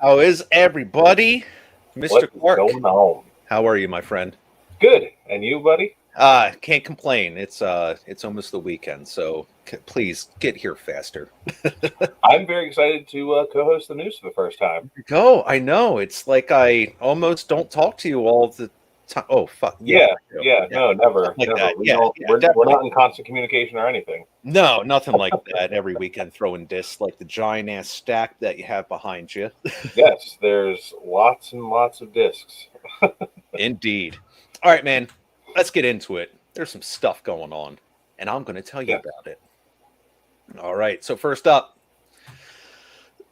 How is everybody? Mr. What is Clark, going on? how are you, my friend? Good. And you, buddy? Can't complain. It's almost the weekend, so please get here faster. I'm very excited to co-host the news for the first time. Go. I know. It's like I almost don't talk to you all the time. Oh, fuck. Yes, Yeah, I do. yeah. Yeah, No, never, something like never. that. We Yeah, don't. yeah, We're definitely. not in constant communication or anything. No, nothing like that. Every weekend throwing discs like the giant ass stack that you have behind you. Yes, there's lots and lots of discs. Indeed. All right, man. Let's get into it. There's some stuff going on, and I'm going to tell you Yeah. about it. All right. So first up,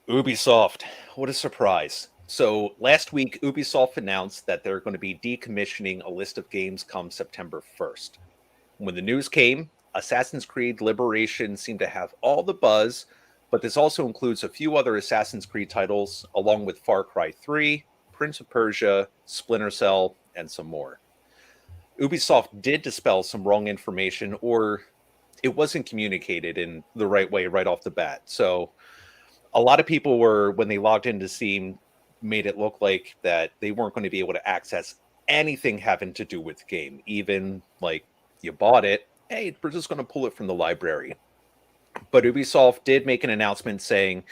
Ubisoft. What a surprise. So last week, Ubisoft announced that they're going to be decommissioning a list of games come September 1st. When the news came, Assassin's Creed Liberation seemed to have all the buzz, but this also includes a few other Assassin's Creed titles, along with Far Cry 3, Prince of Persia, Splinter Cell, and some more. Ubisoft did dispel some wrong information, or it wasn't communicated in the right way right off the bat. So a lot of people were, when they logged into Steam, made it look like that they weren't going to be able to access anything having to do with the game, even like you bought it, hey, we're just going to pull it from the library. But Ubisoft did make an announcement saying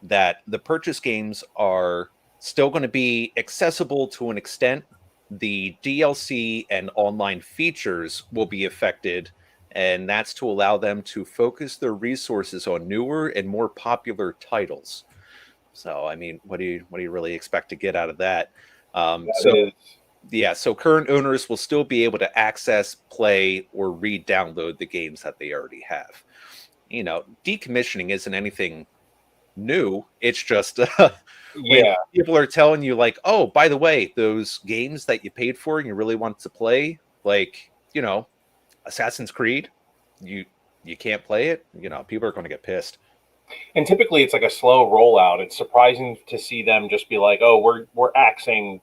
that the purchase games are still going to be accessible to an extent. The DLC and online features will be affected, and that's to allow them to focus their resources on newer and more popular titles. So, I mean, what do you really expect to get out of that? That is. Yeah, so current owners will still be able to access, play, or re-download the games that they already have. Decommissioning isn't anything new. It's just when Yeah. people are telling you, like, oh, by the way, those games that you paid for and you really want to play, like, Assassin's Creed, you you can't play it. People are going to get pissed. And typically it's like a slow rollout. It's surprising to see them just be like, "Oh, we're axing,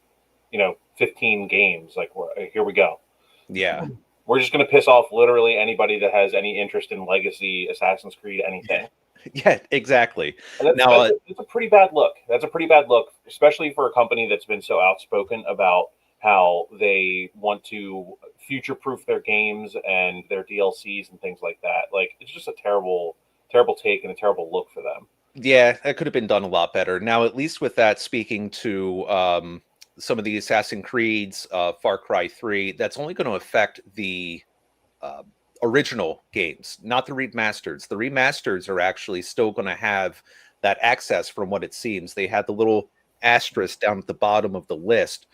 15 games. Like, here we go. Yeah, We're just going to piss off literally anybody that has any interest in legacy Assassin's Creed anything." yeah, exactly. And that's Now, that's a pretty bad look. That's a pretty bad look, especially for a company that's been so outspoken about how they want to future-proof their games and their DLCs and things like that. Like, it's just a terrible, terrible take and a terrible look for them. yeah, that could have been done a lot better. Now, at least with that, speaking to some of the Assassin's Creeds, Far Cry 3, that's only going to affect the uh, original games, not the remasters. The remasters are actually still going to have that access from what it seems. They had the little asterisk down at the bottom of the list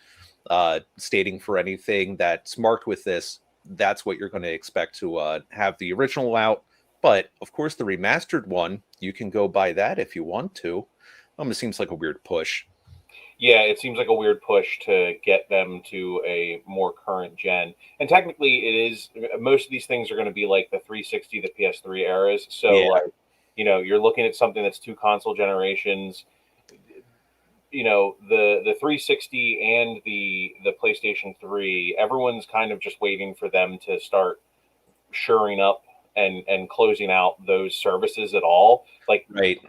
stating for anything that's marked with this, that's what you're going to expect to have the original out. But of course, the remastered one, you can go buy that if you want to. It seems like a weird push. Yeah, it seems like a weird push to get them to a more current gen. And technically, it is. Most of these things are going to be like the 360, the PS3 eras. So, Yeah, like, you're looking at something that's two console generations. The 360 and the PlayStation 3, everyone's kind of just waiting for them to start shoring up and closing out those services at all. Like, right,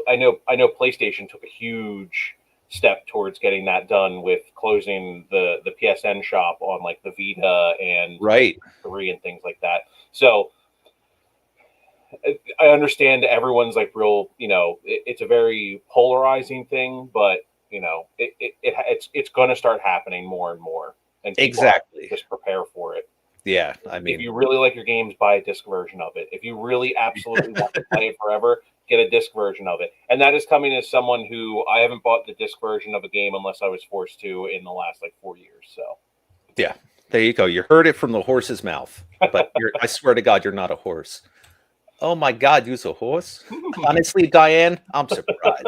I know PlayStation took a huge step towards getting that done with closing the PSN shop on like the Vita and right. 3 and things like that. So I understand everyone's like real, it's a very polarizing thing, but it's going to start happening more and more, and people have to Exactly. just prepare for it. Yeah, I If mean, you really like your games, buy a disc version of it. If you really absolutely want to play it forever, get a disc version of it. And that is coming as someone who I haven't bought the disc version of a game unless I was forced to in the last like 4 years. So yeah, there you go. You heard it from the horse's mouth. But I swear to God, you're not a horse. Oh my God, you're a horse? Honestly, Diane, I'm surprised.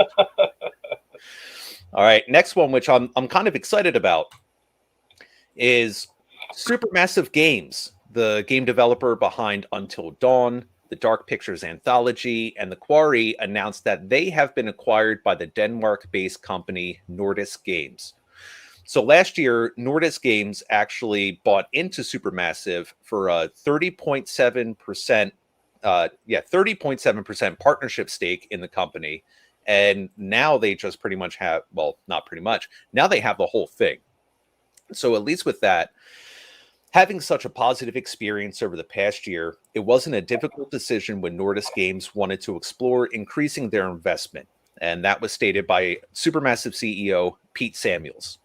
All right, next one, which I'm kind of excited about, is Supermassive Games, the game developer behind Until Dawn, the Dark Pictures anthology, and The Quarry, announced that they have been acquired by the Denmark-based company Nordisk Games. So last year, Nordisk Games actually bought into Supermassive for a 30.7%, 30.7% partnership stake in the company. And now they just pretty much have, well, not pretty much, now they have the whole thing. So at least with that, having such a positive experience over the past year, it wasn't a difficult decision when Nordisk Games wanted to explore increasing their investment. And that was stated by Supermassive CEO Pete Samuels.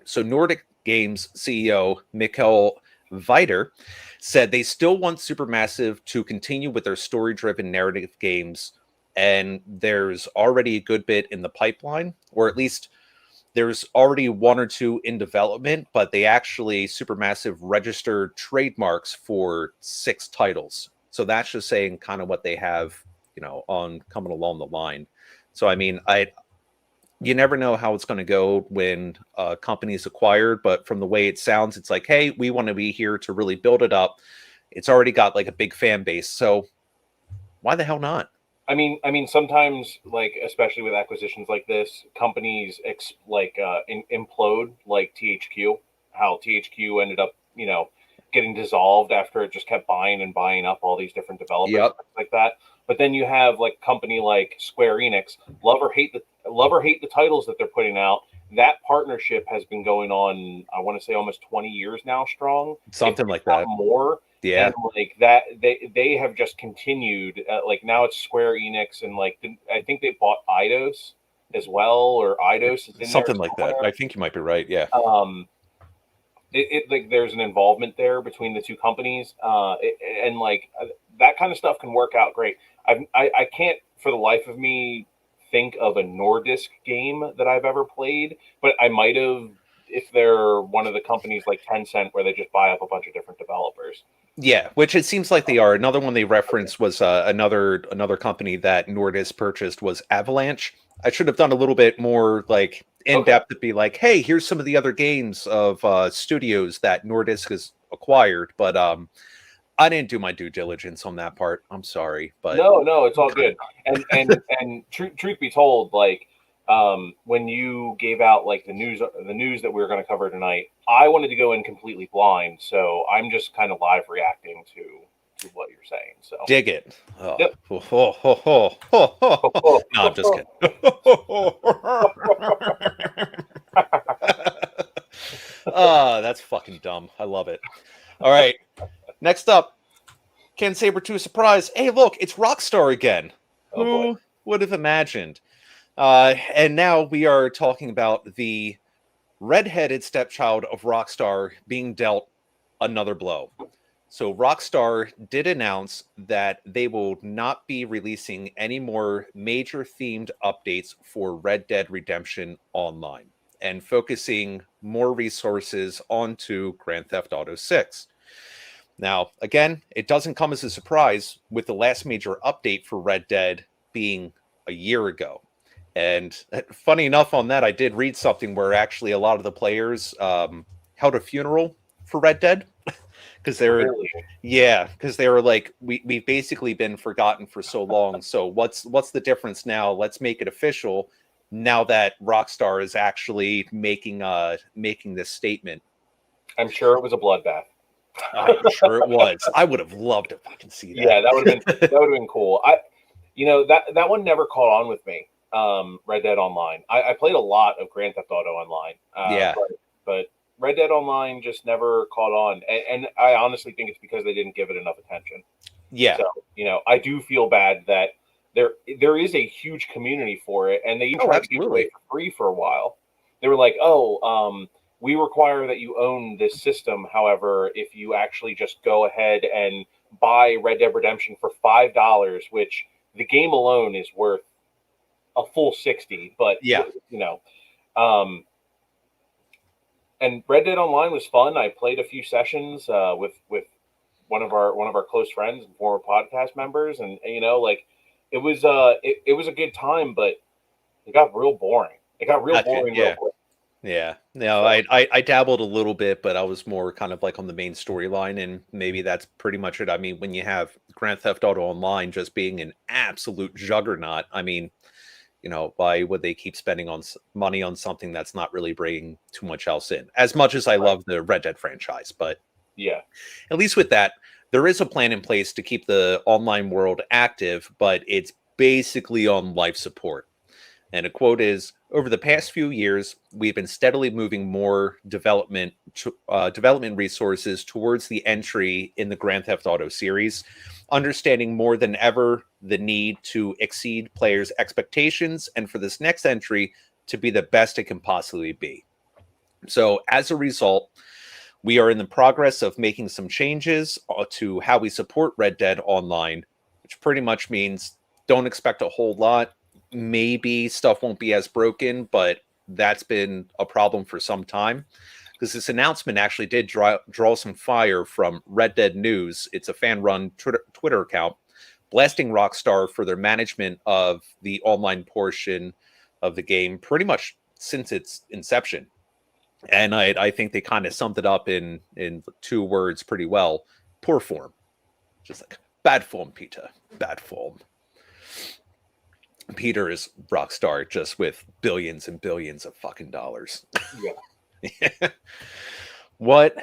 So Nordic Games CEO Mikkel Viter said they still want Supermassive to continue with their story-driven narrative games, and there's already a good bit in the pipeline, or at least there's already one or two in development, but they actually, Supermassive, registered trademarks for 6 titles. So that's just saying kind of what they have, on coming along the line. So, I mean, you never know how it's going to go when a company is acquired, but from the way it sounds, it's like, hey, we want to be here to really build it up. It's already got like a big fan base, so why the hell not? I mean, sometimes, like, especially with acquisitions like this, companies implode, like THQ. How THQ ended up, getting dissolved after it just kept buying and buying up all these different developers, like that. But then you have like a company like Square Enix, love or hate the titles that they're putting out. That partnership has been going on, I want to say, almost 20 years now, strong. Something like that. More. Yeah. And like that, they have just continued. Like now it's Square Enix, and like I think they bought Eidos as well, or Eidos is in something there like that. I think you might be right. Yeah. Like there's an involvement there between the two companies, and like that kind of stuff can work out great. I can't for the life of me think of a Nordisk game that I've ever played, but I might have if they're one of the companies like Tencent where they just buy up a bunch of different developers. Yeah, which it seems like they are. Another one they referenced was another company that Nordisk purchased was Avalanche. I should have done a little bit more like in depth to be like, hey, here's some of the other games of studios that Nordisk has acquired, but I didn't do my due diligence on that part. I'm sorry, but no, it's all good. And truth be told, like when you gave out like the news that we were going to cover tonight, I wanted to go in completely blind, so I'm just kind of live reacting to what you're saying. So dig it. Oh. Yep. No, I'm just kidding. That's fucking dumb. I love it. All right. Next up, Ken Saber 2 surprise. Hey, look, it's Rockstar again. Who would have imagined? And now we are talking about the red-headed stepchild of Rockstar being dealt another blow. So Rockstar did announce that they will not be releasing any more major themed updates for Red Dead Redemption Online and focusing more resources onto Grand Theft Auto 6. Now, again, it doesn't come as a surprise with the last major update for Red Dead being a year ago. And funny enough on that, I did read something where actually a lot of the players held a funeral for Red Dead. Because they were, because they were like, we've basically been forgotten for so long. So what's the difference now? Let's make it official now that Rockstar is actually making this statement. I'm sure it was a bloodbath. I'm sure it was. I would have loved to fucking see that. Yeah, that would have been cool. That one never caught on with me. Red Dead Online. I played a lot of Grand Theft Auto Online. But Red Dead Online just never caught on, and I honestly think it's because they didn't give it enough attention. Yeah. So I do feel bad that there is a huge community for it, and they even tried to give it away for free for a while. They were like, we require that you own this system. However, if you actually just go ahead and buy Red Dead Redemption for $5, which the game alone is worth a full 60, but and Red Dead Online was fun. I played a few sessions with one of our close friends and former podcast members, and it was a good time, but it got real boring. It got real boring. Yeah. Yeah. No, I dabbled a little bit, but I was more kind of like on the main storyline, and maybe that's pretty much it. I mean, when you have Grand Theft Auto Online just being an absolute juggernaut, I mean, why would they keep spending money on something that's not really bringing too much else in? As much as I love the Red Dead franchise, but yeah, at least with that, there is a plan in place to keep the online world active, but it's basically on life support. And a quote is, "Over the past few years, we've been steadily moving more development resources towards the entry in the Grand Theft Auto series, understanding more than ever the need to exceed players' expectations and for this next entry to be the best it can possibly be. So as a result, we are in the progress of making some changes to how we support Red Dead Online, which pretty much means don't expect a whole lot. Maybe stuff won't be as broken, but that's been a problem for some time." Because this announcement actually did draw some fire from Red Dead News. It's a fan-run Twitter account blasting Rockstar for their management of the online portion of the game pretty much since its inception. And I think they kind of summed it up in 2 words pretty well. Poor form. Just like, bad form, Peter. Bad form. Peter is Rockstar, just with billions and billions of fucking dollars. Yeah. What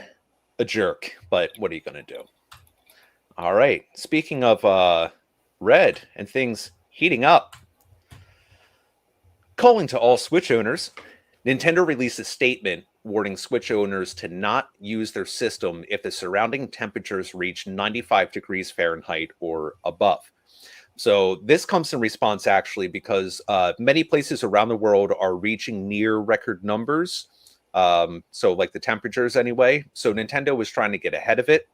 a jerk. But what are you going to do? All right. Speaking of Red and things heating up, calling to all Switch owners, Nintendo released a statement warning Switch owners to not use their system if the surrounding temperatures reach 95 degrees Fahrenheit or above. So this comes in response, actually, because many places around the world are reaching near record numbers. So like the temperatures anyway. So Nintendo was trying to get ahead of it.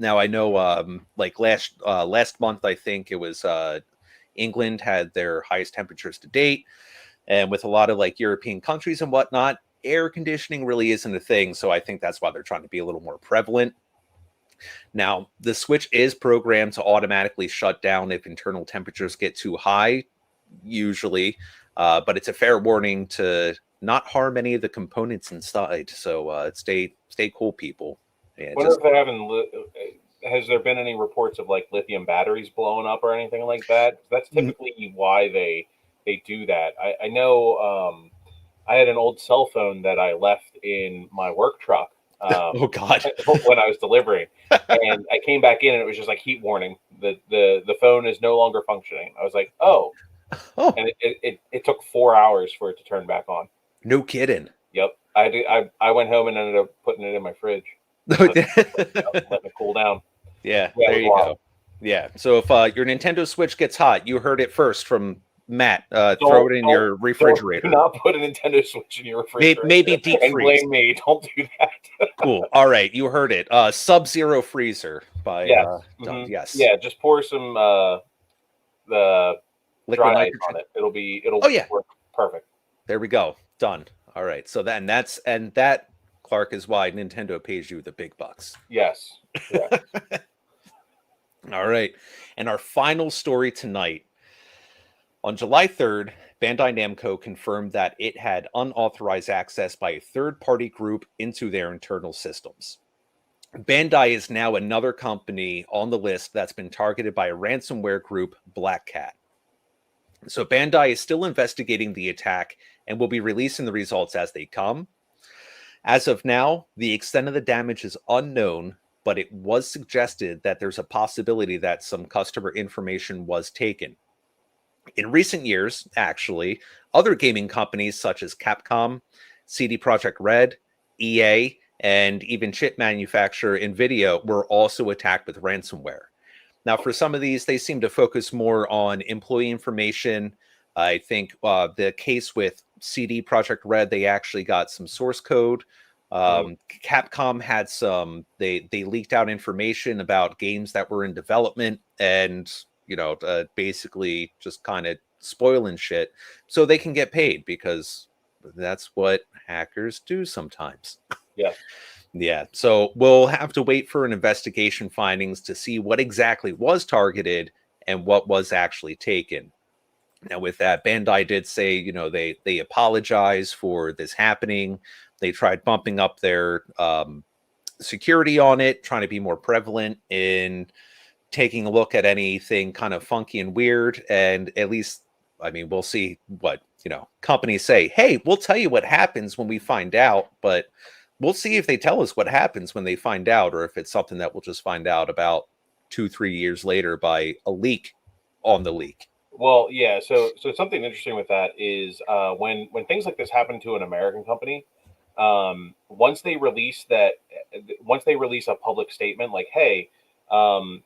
Now I know like last month, I think it was England had their highest temperatures to date. And with a lot of like European countries and whatnot, air conditioning really isn't a thing. So I think that's why they're trying to be a little more prevalent. Now, the Switch is programmed to automatically shut down if internal temperatures get too high, usually. But it's a fair warning to not harm any of the components inside. So stay cool, people. Yeah, Wonder if they're having. Has there been any reports of like lithium batteries blowing up or anything like that? That's typically why they do that. I know. I had an old cell phone that I left in my work truck. Oh God! When I was delivering, and I came back in and it was just like heat warning. The phone is no longer functioning. I was like, oh, and it took 4 hours for it to turn back on. No kidding. Yep. I went home and ended up putting it in my fridge. Letting it cool down. Yeah, there you go. Yeah. So if your Nintendo Switch gets hot, you heard it first from Matt. Throw it in your refrigerator. Do not put a Nintendo Switch in your refrigerator. Maybe deep freeze. And blame me. Don't do that. Cool. All right, you heard it. Sub-Zero Freezer by yes. Yeah, just pour some the liquid dry nitrogen ice on it. It'll work perfect. There we go. Done. All right. So then that Clark is why Nintendo pays you the big bucks. Yes. Yeah. All right. And our final story tonight. On July 3rd, Bandai Namco confirmed that it had unauthorized access by a third-party group into their internal systems. Bandai is now another company on the list that's been targeted by a ransomware group, Black Cat. So Bandai is still investigating the attack and will be releasing the results as they come. As of now, the extent of the damage is unknown, but it was suggested that there's a possibility that some customer information was taken. In recent years, actually, other gaming companies such as Capcom, CD Projekt Red, EA, and even chip manufacturer Nvidia were also attacked with ransomware. Now, for some of these, they seem to focus more on employee information. I think the case with CD Projekt Red, they actually got some source code. Capcom had some, they leaked out information about games that were in development and, basically just kind of spoiling shit so they can get paid because that's what hackers do sometimes. Yeah. Yeah. So we'll have to wait for an investigation findings to see what exactly was targeted and what was actually taken. Now, with that, Bandai did say, they apologize for this happening. They tried bumping up their security on it, trying to be more prevalent in taking a look at anything kind of funky and weird. And at least, we'll see what, companies say, hey, we'll tell you what happens when we find out, but we'll see if they tell us what happens when they find out, or if it's something that we'll just find out about 2-3 years later by a leak on the leak. Well, yeah. So something interesting with that is when things like this happen to an American company, once they release that, once they release a public statement like, "Hey, um,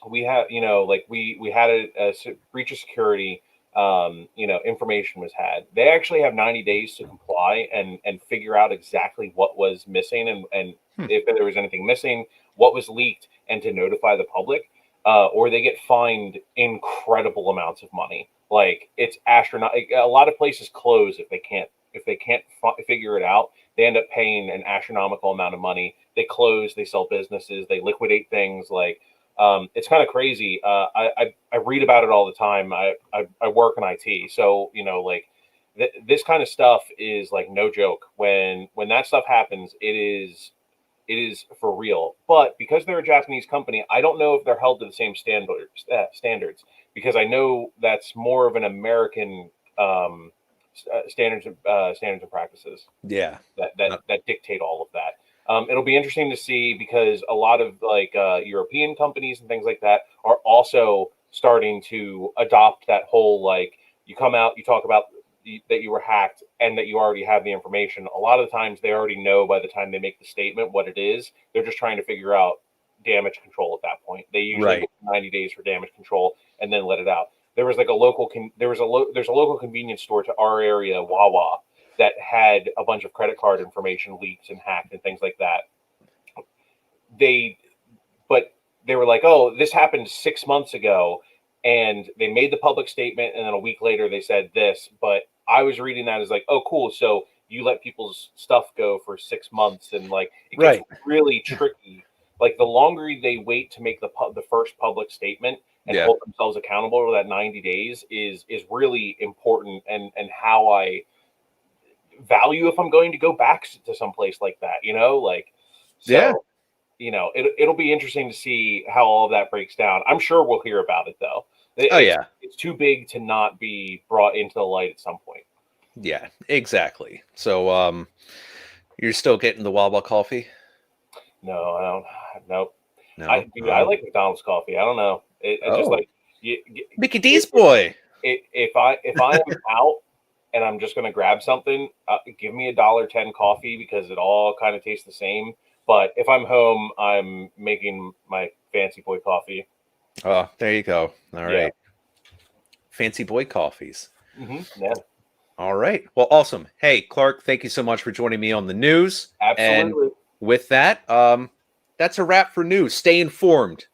we have, like we had a breach of security, information was had." They actually have 90 days to comply and figure out exactly what was missing and Hmm. if there was anything missing, what was leaked, and to notify the public. Or they get fined incredible amounts of money. Like it's astronomical. A lot of places close if they can't figure it out. They end up paying an astronomical amount of money. They close, they sell businesses, they liquidate things. Like it's kind of crazy. I read about it all the time. I work in IT, so like this kind of stuff is like no joke. When that stuff happens, it is for real. But because they're a Japanese company, I don't know if they're held to the same standards because I know that's more of an American standards and practices Yeah. that dictate all of that. It'll be interesting to see because a lot of like European companies and things like that are also starting to adopt that whole like you come out, you talk about that you were hacked and that you already have the information. A lot of the times they already know by the time they make the statement what it is. They're just trying to figure out damage control at that point. They usually Right. 90 days for damage control and then let it out. There was like a local there's a local convenience store to our area, Wawa, that had a bunch of credit card information leaked and hacked and things like that. They, but they were like, "Oh, this happened 6 months ago," and they made the public statement, and then a week later they said this. But I was reading that as like, "Oh, cool. So you let people's stuff go for 6 months," and like it gets Right. really tricky. Like the longer they wait to make the first public statement and Yeah. hold themselves accountable for that 90 days is really important and how I value if I'm going to go back to some place like that, like Yeah. so it'll be interesting to see how all of that breaks down. I'm sure we'll hear about it though. Oh It's yeah. it's too big to not be brought into the light at some point. Yeah. Exactly. So you're still getting the Wawa coffee? No, I don't. Nope. No. Dude, I Oh. like McDonald's coffee. I don't know. It just Oh. like you, Mickey D's boy. if I am out and I'm just gonna grab something, give me $1.10 coffee because it all kind of tastes the same. But if I'm home, I'm making my fancy boy coffee. Oh, there you go. All Yeah. right. Fancy boy coffees. Yeah. All right. Well, awesome. Hey, Clark, thank you so much for joining me on the news. And Absolutely. with that, that's a wrap for news. Stay informed.